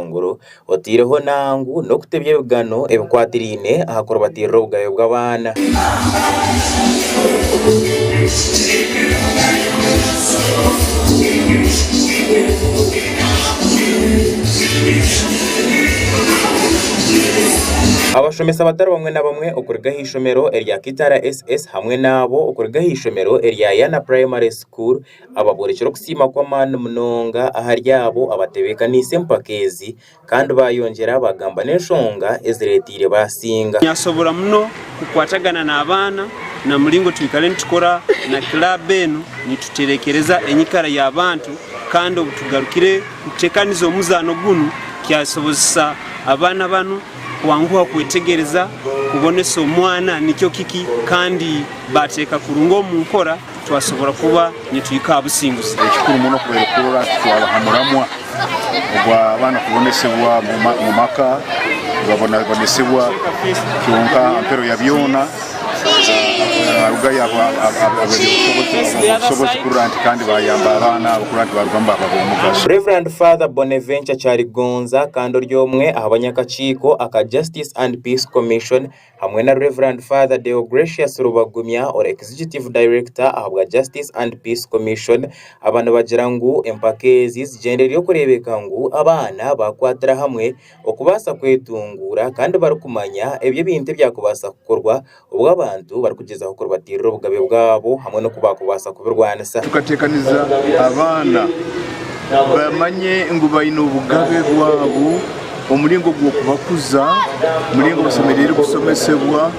Kasongoro otireho nangu no kutebye bugano ebikwatirine ahakora batirira obugabe bw'abaana. Abashomesa batari bamwe na bamwe okurigaho ishomero erya Kitara SS hamwe nabo okurigaho ishomero erya Yana Primary School ababorekera okusima kw'amaani munonga aharyabo abatebeka n'ise mpakezi kandi bayongera bagamba n'enshonga eziretire basinga. Nyasobora muno kukwatagana n'abaana na mulingo twikale ntukora na club eno nituterekereza enyikara y'abantu kandi obutugarukire kutekaniza omuzano guno kyasobozesa abaana bano wanguha kwetegereza kubonesa omwana nikyo kiki kandi bateeka kurunga omu nkora twasobora kuba nituyika abusinguzi. Ekikuru muno kubera kurora twabahamuramwa obwa abaana kubonesebwa mu maka babonesebwa kyonka mpero ya byona Reverend Father Bonaventure Charigonza kandi ryomwe abanyakachiko aka Justice and Peace Commission hamwe na Reverend Father Deogratius Rubagumya or Executive Director ahabwa Justice and Peace Commission abantu bagira ngo empakezi zigendera yo kurebeka ngo abana bakwatira hamwe okubasa kwetungura kandi barukumanya ebyo binte byakubasa gukorwa ubwo abantu bari kugeza aho batirira obugabe bwabo hamwe no kubakubasa kubirwanisa. Tukatekaniza abana bamanye ngo bayina obugabe bwabo omulingo gwo kubakuza mulingo basemerere gusomesebwa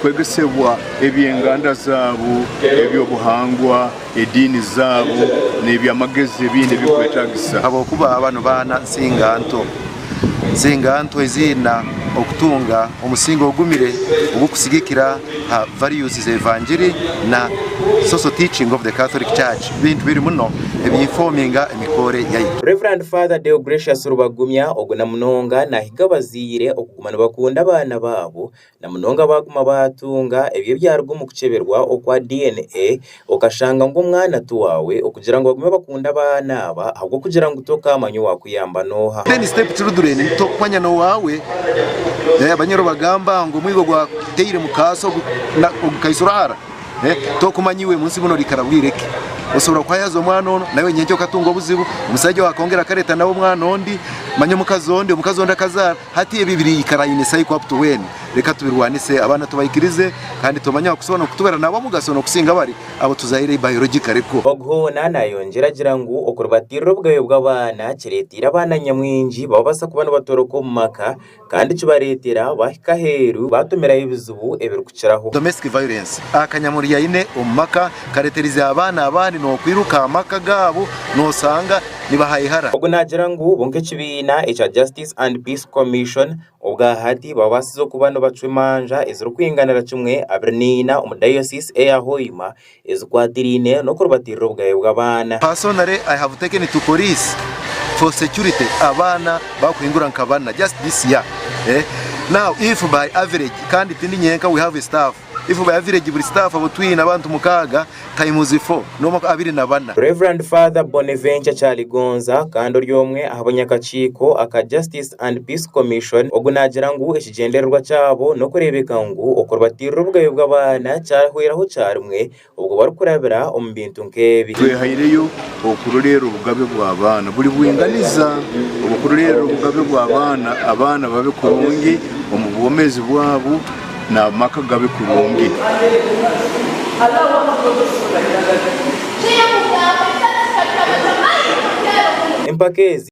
kwegesebwa ebyenganda zaabo ebyobuhangwa edini zaabo n'ebyamagezi ebindi bikwetagisa abokuba abano baana nsinganto ezina okutunga omusingo ogumire ogukusigikira values ze evangeli na social teaching of the Catholic Church bintu biri muno ebinforminga emikore yayi. Reverend Father Deogratius Rubagumya oguna munonga nahiga bazire okugumana bakunda abana babo na munonga baguma batunga ebyo byarwo mu kuceberwa okwa DNA okashanga ngo umwana tuwawe okugira ngo bagume bakunda abana aba ahubwo kugira ngo utoka amanyo wakuyamba noha. Then step children to kwanya no wawe abanyero bagamba ngo mwigo gwa teire mukaso na ukaisurara to kumanyiwe munsi buno likarabwireke usobora kwayazo mwana ono nawe nyenjo katungo buzibu umusajja wakongera kareta nawo mwana ondi manyo mukazonde kazara hati ebibiri ikarayine sai kwa to when reka tubirwanise abana tubayikirize kandi tumanya kusobona kutubera nabo mugasono kusinga bari abo tuzaire biological ko ogona nayongera gira ngo okurbatira ubwayo bw'abana kiretira abana nyamwinji babasa kubana batoroko mu maka kandi kibaretera bahika heru batumira ibizubu ebirukukiraho domestic violence akanyamuriya ine umaka kareteriza abana no kwiruka amaka gabo no sanga nibahayihara ogunagira ngo bonke kibina echa Justice and Peace Commission obwa hati babasizo kubano bacwemanja ezirukwinganira kimwe abernina umudayosisi ya Hoima ezikwatirine no kurbatira ubwayo bw'abana. Personally I have taken to police for security abana bakwingura nkabana just this year now if by average kandi tindi nyenka we have a staff if by average buri staff abutwina abantu mukaga times 4 no mako 24. Reverend Father Bonaventure Charigonza kandi ryomwe abanyakachiko aka Justice and Peace Commission ogunagira ngo ekigendererwa cyabo no kurebeka ngo okorbatira ubwayo bw'abana cyahweraho cyarumwe ubwo barukurabira ombintu nkebi twehayireyo okurorero obugabe bw'abana buri bwinganiza obukurorero obugabe bw'abana abana babe kurungi omubomezi bwabo na maka gabe kurungi empakezi